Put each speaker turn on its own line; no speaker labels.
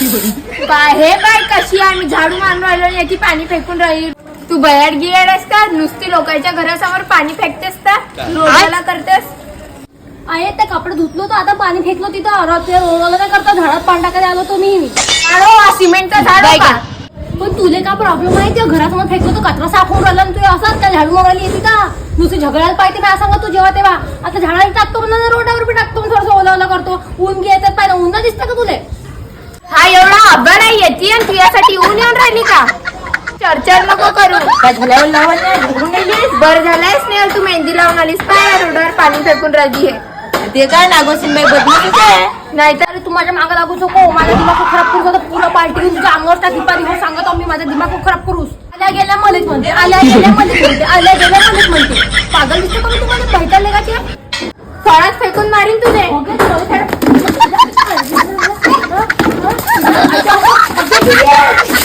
काय हे बाय कशी आहे, मी झाडू मारून राहिलो आणि याची पाणी फेकून राहील. तू बयाड गियाड आहेस का? नुसती लोकांच्या घरासमोर पाणी फेकतेस का? रोडाला करतेस?
आहे ते कपडे धुतलो तर आता पाणी फेकलो तिथं रोडला काय करता झाडात पाणी टाकायला आलो तो मी.
सिमेंटचा झाड आहे का?
पण तुले का प्रॉब्लेम आहे? त्या घरासमोर फेकलो तो कचरा साफ होऊन राहिला तू असं त्या झाडू मारायला येते का? नुसती झगडायला पाहिजे मला सांगा तू जेव्हा तेव्हा. आता झाडाला टाकतो म्हणून रोडावर बी टाकतो थोडंसं ओला ओला करतो. ऊन घ्यायचं पाहिजे ऊन दिसतं का तुले?
हा एवढा हब्बा नाही येते आणि तुझ्यासाठी ऊन येऊन राहिली का? चर्चा नको करू. काय झाल्यावर लावून बरं झालंय स्नेहल, तू मेहंदी लावून आलीस काय? रोडवर पाणी फेकून राहिली आहे ते काय नागोसिन बाई बदलू काय?
नाहीतर तू माझ्या मागं लागू नको. माझा दिमाग खूप खराब करू पुरा पार्टी तुझ्या अंगावर टाकी पाहिजे सांगत मी माझा दिमाग खूप खराब करूस. आल्या गेल्या मध्येच म्हणते, आल्या गेल्या मध्येच म्हणते, आल्या गेल्या मध्येच म्हणते. पागल दिसते का तुम्हाला? भेटायला का ते
फळात फेकून मारीन तुझे.
अच्छा